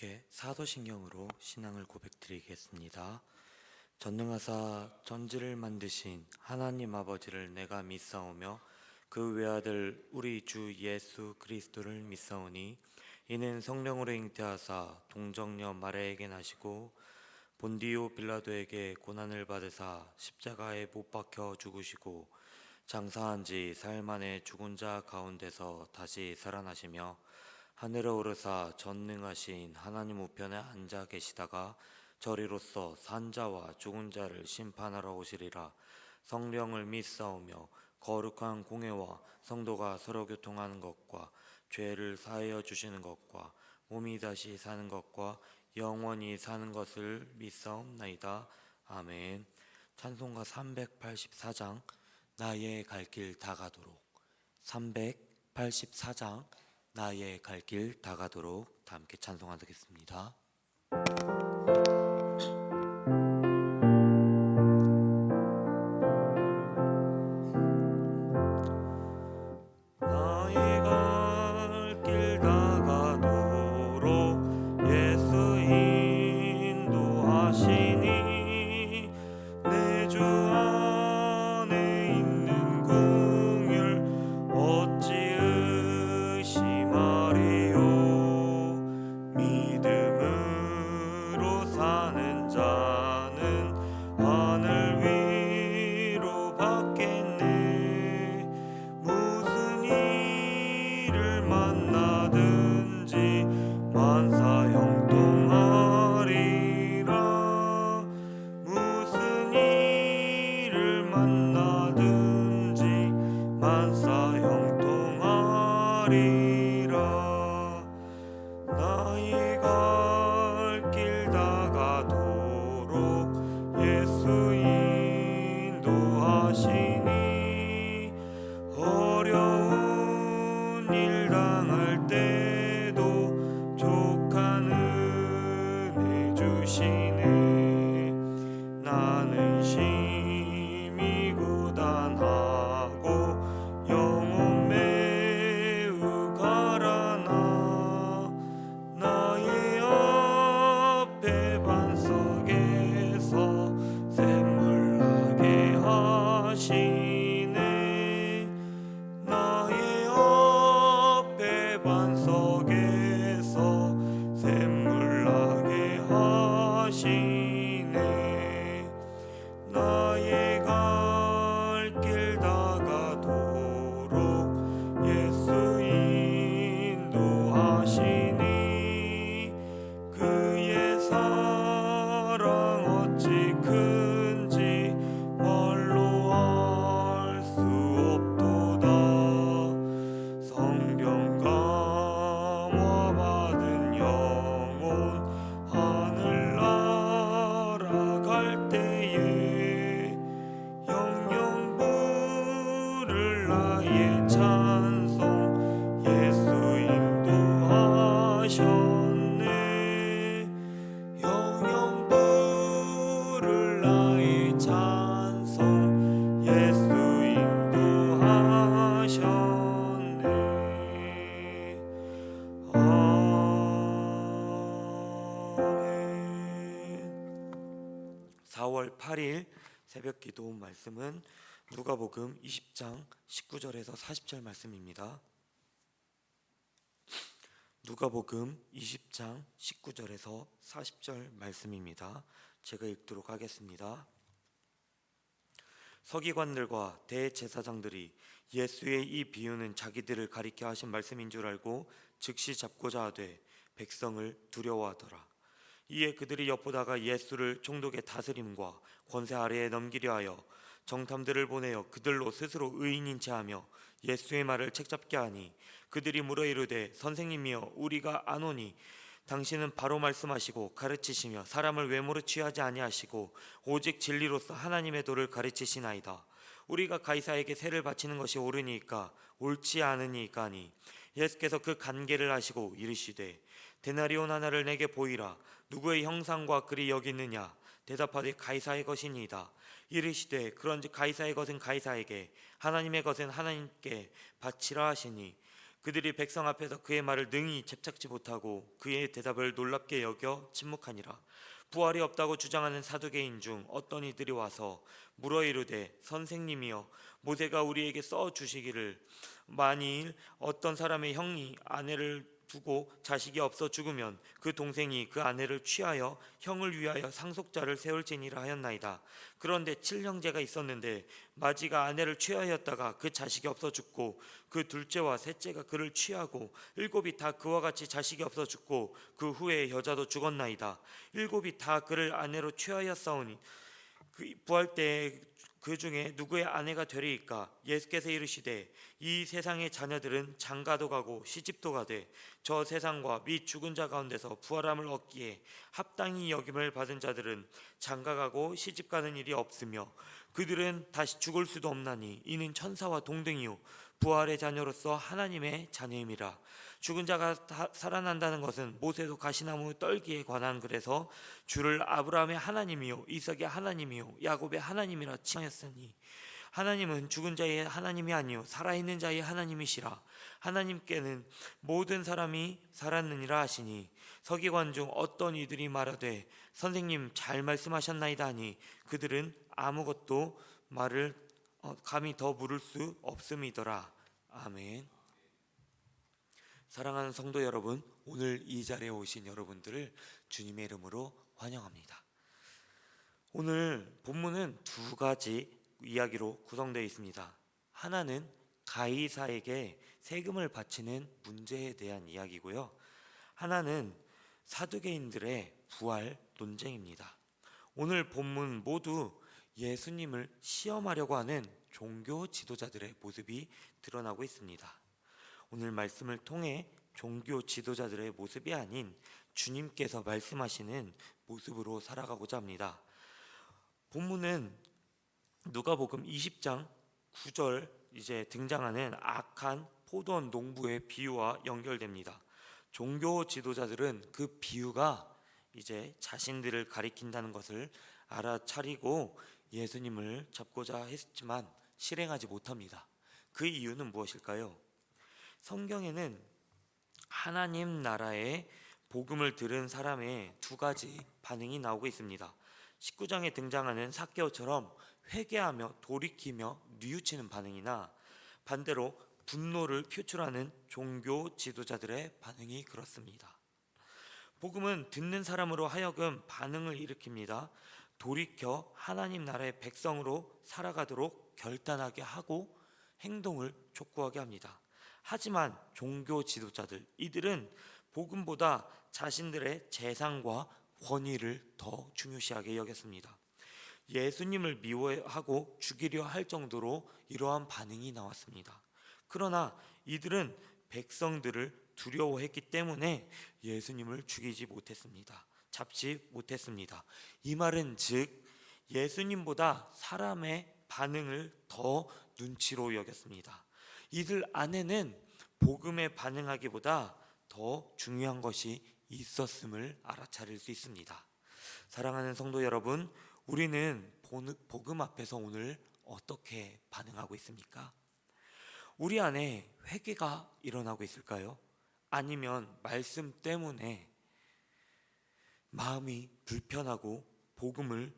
함께 사도신경으로 신앙을 고백드리겠습니다. 전능하사 전지를 만드신 하나님 아버지를 내가 믿사오며 그 외아들 우리 주 예수 그리스도를 믿사오니 이는 성령으로 잉태하사 동정녀 마리아에게 나시고 본디오 빌라도에게 고난을 받으사 십자가에 못 박혀 죽으시고 장사한 지 사흘 만에 죽은 자 가운데서 다시 살아나시며 하늘에 오르사 전능하신 하나님 우편에 앉아 계시다가 저리로서 산자와 죽은 자를 심판하러 오시리라. 성령을 믿사오며 거룩한 공회와 성도가 서로 교통하는 것과 죄를 사하여 주시는 것과 몸이 다시 사는 것과 영원히 사는 것을 믿사옵나이다. 아멘. 찬송가 384장 나의 갈 길 다가도록. 384장 나의 갈 길 다가도록 다 함께 찬송하겠습니다. 나의 갈 길 다가도록 예수 인도하시니 내 주 안에 있는 긍휼 어찌 의심하리요. 믿음으로 사는 자는 하늘 위로 받겠네. 무슨 일을 만나든지 만사 형통하리라. 무슨 일을 만나든지 만사 형통하리라. 나의 갈 길 다가도록 예수 인도하시니 어려운 일 당할 때도 족한 은혜 주시네. 나는 심히 고단하고 영혼 매우 가라나. 나의 앞에 반석에서 샘물 나게 하시네. 나의 앞에 반석에서 샘물 나게 하시네. 나의 갈 길 다가도록 예수 인도하시니 그의 사랑 어찌 큰지 말로 알 수 없도다. 성경 감화 받은 영혼 하늘나라 갈 때에 영영 부를 나의 찬송 예수 인도하셨네. 영영 부를 나의 찬송 예수 인도하셨네. 아멘. 4월 8일 새벽 기도 말씀은 누가복음 20장 19절에서 40절 말씀입니다. 누가복음 20장 19절에서 40절 말씀입니다. 제가 읽도록 하겠습니다. 서기관들과 대제사장들이 예수의 이 비유는 자기들을 가리켜 하신 말씀인 줄 알고 즉시 잡고자 하되 백성을 두려워하더라. 이에 그들이 엿보다가 예수를 총독의 다스림과 권세 아래에 넘기려 하여 정탐들을 보내어 그들로 스스로 의인인 체하며 예수의 말을 책잡게 하니 그들이 물어 이르되 선생님이여 우리가 아노니 당신은 바로 말씀하시고 가르치시며 사람을 외모로 취하지 아니하시고 오직 진리로서 하나님의 도를 가르치시나이다. 우리가 가이사에게 세를 바치는 것이 옳으니까 옳지 않으니까 하니 예수께서 그 간계를 하시고 이르시되 데나리온 하나를 내게 보이라. 누구의 형상과 글이 여기 있느냐. 대답하되 가이사의 것이니이다. 이르시되 그런즉 가이사의 것은 가이사에게 하나님의 것은 하나님께 바치라 하시니 그들이 백성 앞에서 그의 말을 능히 잽착지 못하고 그의 대답을 놀랍게 여겨 침묵하니라. 부활이 없다고 주장하는 사두개인 중 어떤 이들이 와서 물어 이르되, 선생님이여, 모세가 우리에게 써 주시기를 만일 어떤 사람의 형이 아내를 두고 자식이 없어 죽으면 그 동생이 그 아내를 취하여 형을 위하여 상속자를 세울지니라 하였나이다. 그런데 7형제가 있었는데 마지가 아내를 취하였다가 그 자식이 없어 죽고 그 둘째와 셋째가 그를 취하고 7이 다 그와 같이 자식이 없어 죽고 그 후에 여자도 죽었나이다. 7이 다 그를 아내로 취하였사오니 그 부활 때 그 중에 누구의 아내가 되리이까? 예수께서 이르시되, 이 세상의 자녀들은 장가도 가고 시집도 가되 저 세상과 및 죽은 자 가운데서 부활함을 얻기에 합당히 여김을 받은 자들은 장가가고 시집가는 일이 없으며 그들은 다시 죽을 수도 없나니 이는 천사와 동등이요 부활의 자녀로서 하나님의 자녀임이라. 죽은 자가 살아난다는 것은 모세도 가시나무 떨기에 관한 글에서 주를 아브라함의 하나님이요 이삭의 하나님이요 야곱의 하나님이라 칭하였으니 하나님은 죽은 자의 하나님이 아니요 살아있는 자의 하나님이시라. 하나님께는 모든 사람이 살았느니라 하시니 서기관 중 어떤 이들이 말하되, 선생님 잘 말씀하셨나이다 하니 그들은 아무것도 말을 감히 더 물을 수 없음이더라. 아멘. 사랑하는 성도 여러분, 오늘 이 자리에 오신 여러분들을 주님의 이름으로 환영합니다. 오늘 본문은 두 가지 이야기로 구성되어 있습니다. 하나는 가이사에게 세금을 바치는 문제에 대한 이야기고요. 하나는 사두개인들의 부활 논쟁입니다. 오늘 본문 모두 예수님을 시험하려고 하는 종교 지도자들의 모습이 드러나고 있습니다. 오늘 말씀을 통해 종교 지도자들의 모습이 아닌 주님께서 말씀하시는 모습으로 살아가고자 합니다. 본문은 누가복음 20장 9절 이제 등장하는 악한 포도원 농부의 비유와 연결됩니다. 종교 지도자들은 그 비유가 이제 자신들을 가리킨다는 것을 알아차리고 예수님을 잡고자 했지만 실행하지 못합니다. 그 이유는 무엇일까요? 성경에는 하나님 나라의 복음을 들은 사람의 두 가지 반응이 나오고 있습니다. 19장에 등장하는 삭개오처럼 회개하며 돌이키며 뉘우치는 반응이나 반대로 분노를 표출하는 종교 지도자들의 반응이 그렇습니다. 복음은 듣는 사람으로 하여금 반응을 일으킵니다. 돌이켜 하나님 나라의 백성으로 살아가도록 결단하게 하고 행동을 촉구하게 합니다. 하지만 종교 지도자들, 이들은 복음보다 자신들의 재산과 권위를 더 중요시하게 여겼습니다. 예수님을 미워하고 죽이려 할 정도로 이러한 반응이 나왔습니다. 그러나 이들은 백성들을 두려워했기 때문에 예수님을 죽이지 못했습니다. 잡지 못했습니다. 이 말은 즉 예수님보다 사람의 반응을 더 눈치로 여겼습니다. 이들 안에는 복음에 반응하기보다 더 중요한 것이 있었음을 알아차릴 수 있습니다. 사랑하는 성도 여러분, 우리는 복음 앞에서 오늘 어떻게 반응하고 있습니까? 우리 안에 회개가 일어나고 있을까요? 아니면 말씀 때문에 마음이 불편하고 복음을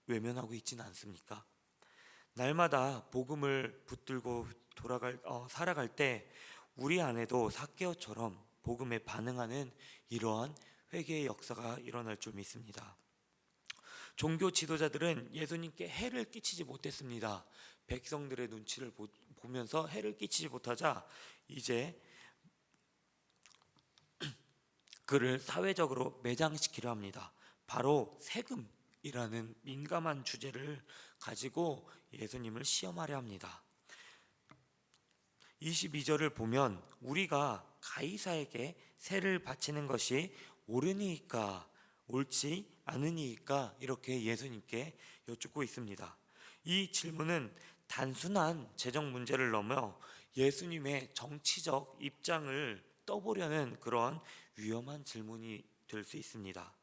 외면하고 있지는 않습니까? 날마다 복음을 붙들고 살아갈 때 우리 안에도 삭개오처럼 복음에 반응하는 이러한 회개의 역사가 일어날 줄 믿습니다. 종교 지도자들은 예수님께 해를 끼치지 못했습니다. 백성들의 눈치를 보면서 해를 끼치지 못하자 이제 그를 사회적으로 매장시키려 합니다. 바로 세금이라는 민감한 주제를 가지고 예수님을 시험하려 합니다. 22절을 보면 우리가 가이사에게 세를 바치는 것이 옳으니까 옳지 않으니까 이렇게 예수님께 여쭙고 있습니다. 이 질문은 단순한 재정 문제를 넘어 예수님의 정치적 입장을 떠보려는 그런 위험한 질문이 될 수 있습니다.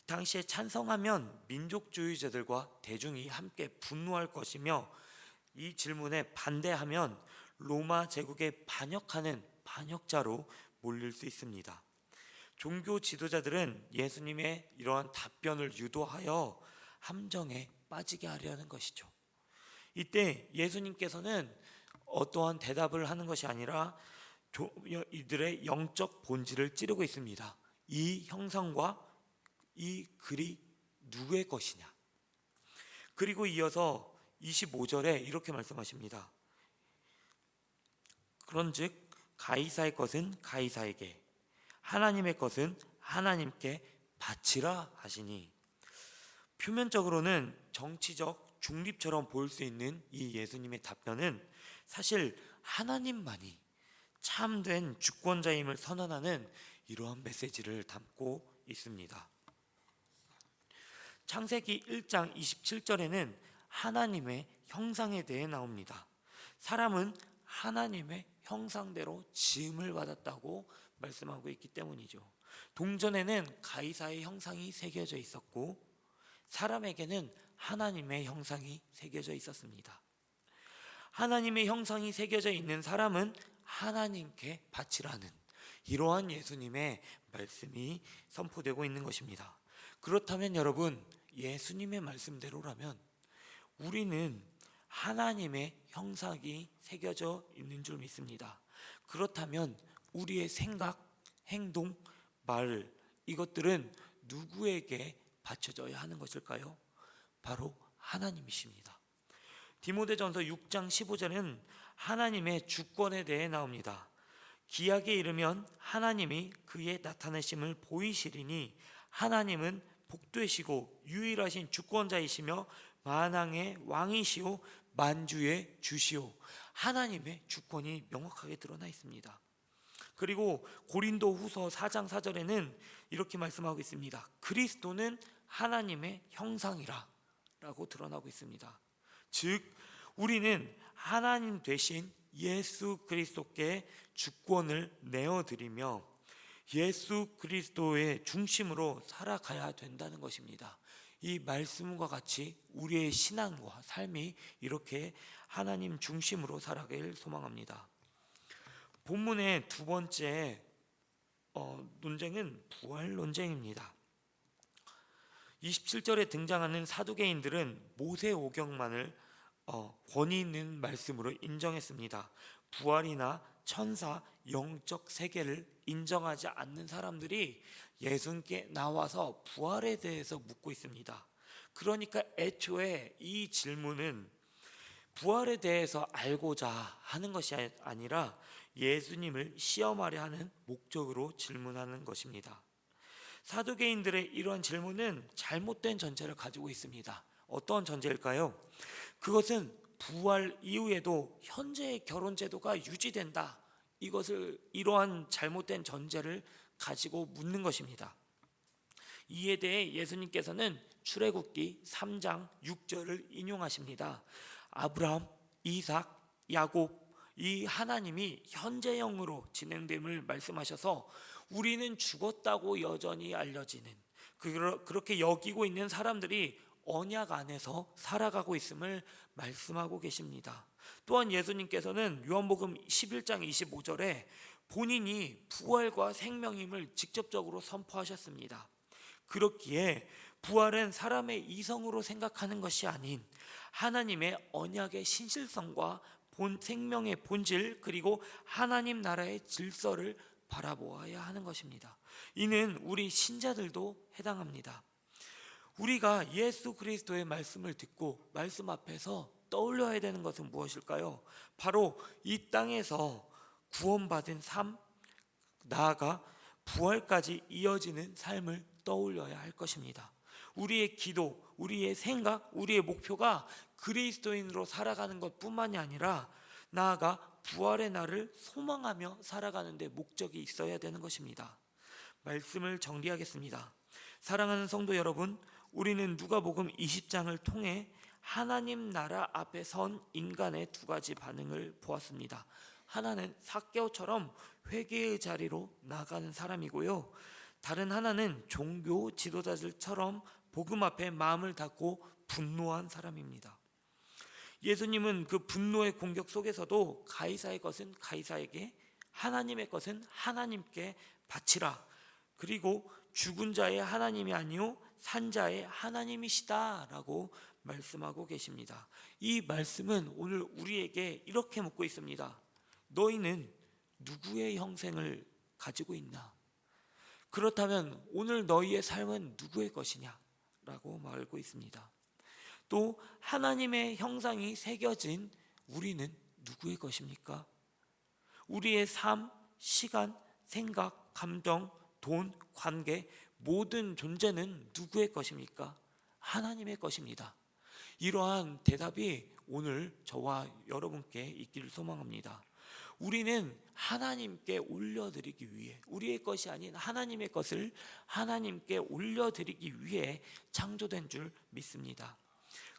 당시에 찬성하면 민족주의자들과 대중이 함께 분노할 것이며 이 질문에 반대하면 로마 제국에 반역하는 반역자로 몰릴 수 있습니다. 종교 지도자들은 예수님의 이러한 답변을 유도하여 함정에 빠지게 하려는 것이죠. 이때 예수님께서는 어떠한 대답을 하는 것이 아니라 이들의 영적 본질을 찌르고 있습니다. 이 형상과 이 글이 누구의 것이냐. 그리고 이어서 25절에 이렇게 말씀하십니다. 그런즉 가이사의 것은 가이사에게, 하나님의 것은 하나님께 바치라 하시니, 표면적으로는 정치적 중립처럼 보일 수 있는 이 예수님의 답변은 사실 하나님만이 참된 주권자임을 선언하는 이러한 메시지를 담고 있습니다. 창세기 1장 27절에는 하나님의 형상에 대해 나옵니다. 사람은 하나님의 형상대로 지음을 받았다고 말씀하고 있기 때문이죠. 동전에는 가이사의 형상이 새겨져 있었고 사람에게는 하나님의 형상이 새겨져 있었습니다. 하나님의 형상이 새겨져 있는 사람은 하나님께 바치라는 이러한 예수님의 말씀이 선포되고 있는 것입니다. 그렇다면 여러분, 예수님의 말씀대로라면 우리는 하나님의 형상이 새겨져 있는 줄 믿습니다. 그렇다면 우리의 생각, 행동, 말, 이것들은 누구에게 바쳐져야 하는 것일까요? 바로 하나님이십니다. 디모데전서 6장 15절은 하나님의 주권에 대해 나옵니다. 기약에 이르면 하나님이 그의 나타내심을 보이시리니 하나님은 복되시고 유일하신 주권자이시며 만왕의 왕이시오 만주의 주시오. 하나님의 주권이 명확하게 드러나 있습니다. 그리고 고린도 후서 4장 4절에는 이렇게 말씀하고 있습니다. 그리스도는 하나님의 형상이라 라고 드러나고 있습니다. 즉 우리는 하나님 되신 예수 그리스도께 주권을 내어드리며 예수 그리스도의 중심으로 살아가야 된다는 것입니다. 이 말씀과 같이 우리의 신앙과 삶이 이렇게 하나님 중심으로 살아가길 소망합니다. 본문의 두 번째 논쟁은 부활 논쟁입니다. 27절에 등장하는 사두개인들은 모세오경만을 권위 있는 말씀으로 인정했습니다. 부활이나 천사, 영적 세계를 인정하지 않는 사람들이 예수님께 나와서 부활에 대해서 묻고 있습니다. 그러니까 애초에 이 질문은 부활에 대해서 알고자 하는 것이 아니라 예수님을 시험하려 하는 목적으로 질문하는 것입니다. 사두개인들의 이러한 질문은 잘못된 전제를 가지고 있습니다. 어떤 전제일까요? 그것은 부활 이후에도 현재의 결혼 제도가 유지된다. 이러한 잘못된 전제를 가지고 묻는 것입니다. 이에 대해 예수님께서는 출애굽기 3장 6절을 인용하십니다. 아브라함, 이삭, 야곱 이 하나님이 현재형으로 진행됨을 말씀하셔서 우리는 죽었다고 여전히 알려지는 그렇게 여기고 있는 사람들이 언약 안에서 살아가고 있음을 말씀하고 계십니다. 또한 예수님께서는 요한복음 11장 25절에 본인이 부활과 생명임을 직접적으로 선포하셨습니다. 그렇기에 부활은 사람의 이성으로 생각하는 것이 아닌 하나님의 언약의 신실성과 생명의 본질 그리고 하나님 나라의 질서를 바라보아야 하는 것입니다. 이는 우리 신자들도 해당합니다. 우리가 예수 그리스도의 말씀을 듣고 말씀 앞에서 떠올려야 되는 것은 무엇일까요? 바로 이 땅에서 구원받은 삶, 나아가 부활까지 이어지는 삶을 떠올려야 할 것입니다. 우리의 기도, 우리의 생각, 우리의 목표가 그리스도인으로 살아가는 것뿐만이 아니라 나아가 부활의 날을 소망하며 살아가는 데 목적이 있어야 되는 것입니다. 말씀을 정리하겠습니다. 사랑하는 성도 여러분, 우리는 누가복음 20장을 통해 하나님 나라 앞에 선 인간의 두 가지 반응을 보았습니다. 하나는 삭개오처럼 회개의 자리로 나가는 사람이고요, 다른 하나는 종교 지도자들처럼 복음 앞에 마음을 닫고 분노한 사람입니다. 예수님은 그 분노의 공격 속에서도 가이사의 것은 가이사에게, 하나님의 것은 하나님께 바치라. 그리고 죽은 자의 하나님이 아니요 산 자의 하나님이시다라고 말씀하고 계십니다. 이 말씀은 오늘 우리에게 이렇게 묻고 있습니다. 너희는 누구의 형생을 가지고 있나? 그렇다면 오늘 너희의 삶은 누구의 것이냐? 라고 말하고 있습니다. 또 하나님의 형상이 새겨진 우리는 누구의 것입니까? 우리의 삶, 시간, 생각, 감정, 돈, 관계, 모든 존재는 누구의 것입니까? 하나님의 것입니다. 이러한 대답이 오늘 저와 여러분께 있기를 소망합니다. 우리는 하나님께 올려드리기 위해, 우리의 것이 아닌 하나님의 것을 하나님께 올려드리기 위해 창조된 줄 믿습니다.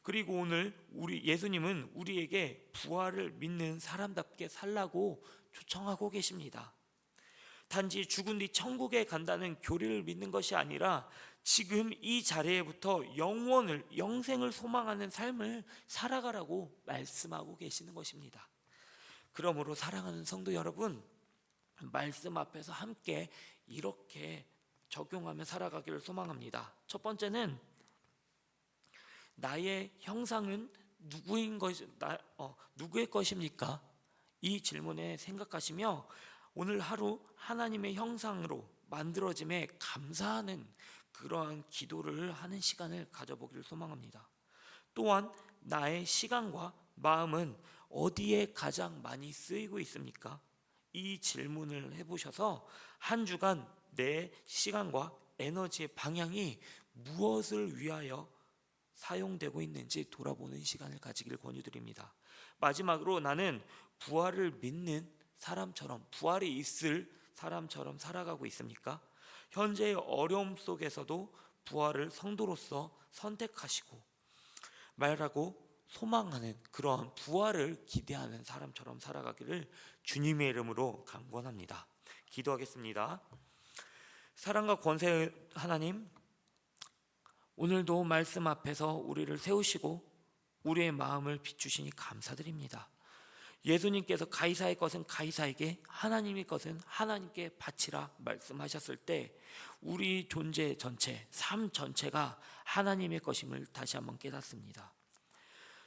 그리고 오늘 예수님은 우리에게 부활을 믿는 사람답게 살라고 초청하고 계십니다. 단지 죽은 뒤 천국에 간다는 교리를 믿는 것이 아니라 지금 이 자리에부터 영생을 소망하는 삶을 살아가라고 말씀하고 계시는 것입니다. 그러므로 사랑하는 성도 여러분, 말씀 앞에서 함께 이렇게 적용하며 살아가기를 소망합니다. 첫 번째는 나의 형상은 누구의 것입니까? 이 질문에 생각하시며 오늘 하루 하나님의 형상으로 만들어짐에 감사하는 그러한 기도를 하는 시간을 가져보기를 소망합니다. 또한 나의 시간과 마음은 어디에 가장 많이 쓰이고 있습니까? 이 질문을 해보셔서 한 주간 내 시간과 에너지의 방향이 무엇을 위하여 사용되고 있는지 돌아보는 시간을 가지길 권유드립니다. 마지막으로 나는 부활을 믿는 사람처럼, 부활이 있을 사람처럼 살아가고 있습니까? 현재의 어려움 속에서도 부활을 성도로서 선택하시고 말하고 소망하는 그러한 부활을 기대하는 사람처럼 살아가기를 주님의 이름으로 간구합니다. 기도하겠습니다. 사랑과 권세 하나님, 오늘도 말씀 앞에서 우리를 세우시고 우리의 마음을 비추시니 감사드립니다. 예수님께서 가이사의 것은 가이사에게, 하나님의 것은 하나님께 바치라 말씀하셨을 때 우리 존재 전체, 삶 전체가 하나님의 것임을 다시 한번 깨닫습니다.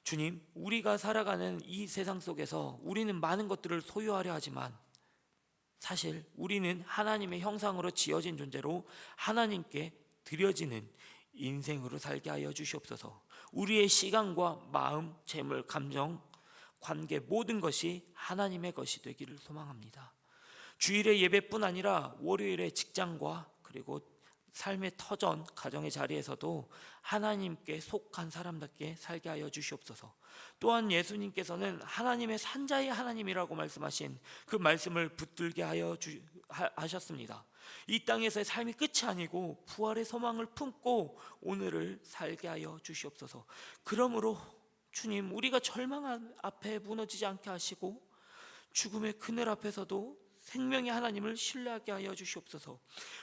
주님, 우리가 살아가는 이 세상 속에서 우리는 많은 것들을 소유하려 하지만 사실 우리는 하나님의 형상으로 지어진 존재로 하나님께 드려지는 인생으로 살게 하여 주시옵소서. 우리의 시간과 마음, 재물, 감정, 관계 모든 것이 하나님의 것이 되기를 소망합니다. 주일의 예배뿐 아니라 월요일의 직장과 그리고 삶의 터전, 가정의 자리에서도 하나님께 속한 사람답게 살게 하여 주시옵소서. 또한 예수님께서는 하나님의 산자의 하나님이라고 말씀하신 그 말씀을 붙들게 하셨습니다. 이 땅에서의 삶이 끝이 아니고 부활의 소망을 품고 오늘을 살게 하여 주시옵소서. 그러므로 주님, 우리가 절망 앞에 무너지지 않게 하시고 죽음의 그늘 앞에서도 생명의 하나님을 신뢰하게 하여 주시옵소서.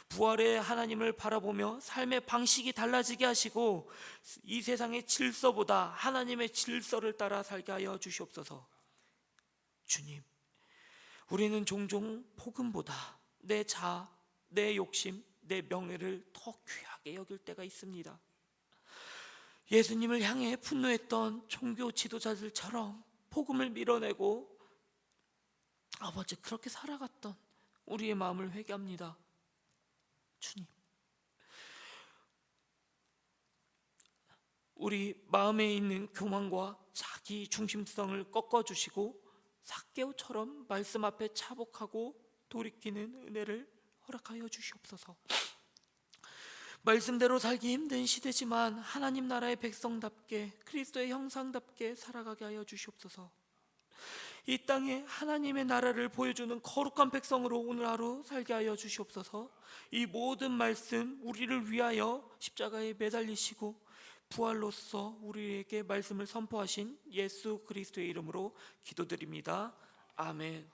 부활의 하나님을 바라보며 삶의 방식이 달라지게 하시고 이 세상의 질서보다 하나님의 질서를 따라 살게 하여 주시옵소서. 주님, 우리는 종종 복음보다 내 자아, 내 욕심, 내 명예를 더 귀하게 여길 때가 있습니다. 예수님을 향해 분노했던 종교 지도자들처럼 복음을 밀어내고 아버지 그렇게 살아갔던 우리의 마음을 회개합니다. 주님, 우리 마음에 있는 교만과 자기 중심성을 꺾어주시고 삭개오처럼 말씀 앞에 차복하고 돌이키는 은혜를 허락하여 주시옵소서. 말씀대로 살기 힘든 시대지만 하나님 나라의 백성답게 그리스도의 형상답게 살아가게 하여 주시옵소서. 이 땅에 하나님의 나라를 보여주는 거룩한 백성으로 오늘 하루 살게 하여 주시옵소서. 이 모든 말씀 우리를 위하여 십자가에 매달리시고 부활로서 우리에게 말씀을 선포하신 예수 그리스도의 이름으로 기도드립니다. 아멘.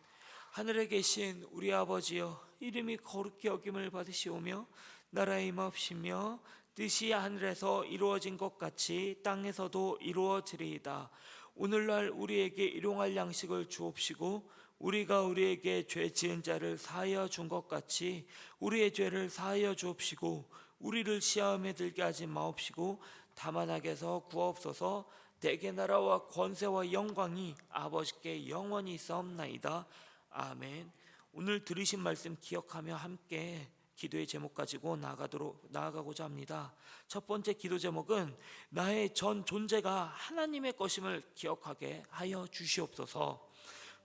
하늘에 계신 우리 아버지여, 이름이 거룩히 여김을 받으시오며 나라의 임하옵시며 뜻이 하늘에서 이루어진 것 같이 땅에서도 이루어지리이다. 오늘날 우리에게 일용할 양식을 주옵시고 우리가 우리에게 죄 지은 자를 사하여 준 것 같이 우리의 죄를 사하여 주옵시고 우리를 시험에 들게 하지 마옵시고 다만 악에서 구하옵소서. 대개 나라와 권세와 영광이 아버지께 영원히 있사옵나이다. 아멘. 오늘 들으신 말씀 기억하며 함께 기도의 제목 가지고 나아가고자 합니다. 첫 번째 기도 제목은 나의 전 존재가 하나님의 것임을 기억하게 하여 주시옵소서.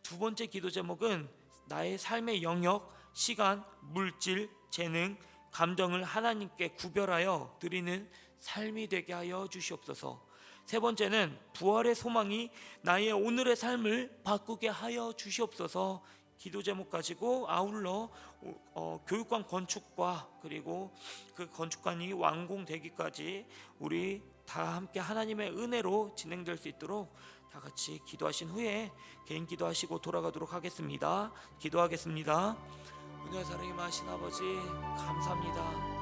두 번째 기도 제목은 나의 삶의 영역, 시간, 물질, 재능, 감정을 하나님께 구별하여 드리는 삶이 되게 하여 주시옵소서. 세 번째는 부활의 소망이 나의 오늘의 삶을 바꾸게 하여 주시옵소서. 기도 제목 가지고 아울러 교육관 건축과 그리고 그 건축관이 완공되기까지 우리 다 함께 하나님의 은혜로 진행될 수 있도록 다 같이 기도하신 후에 개인 기도하시고 돌아가도록 하겠습니다. 기도하겠습니다. 은혜와 사랑이 많으신 아버지 감사합니다.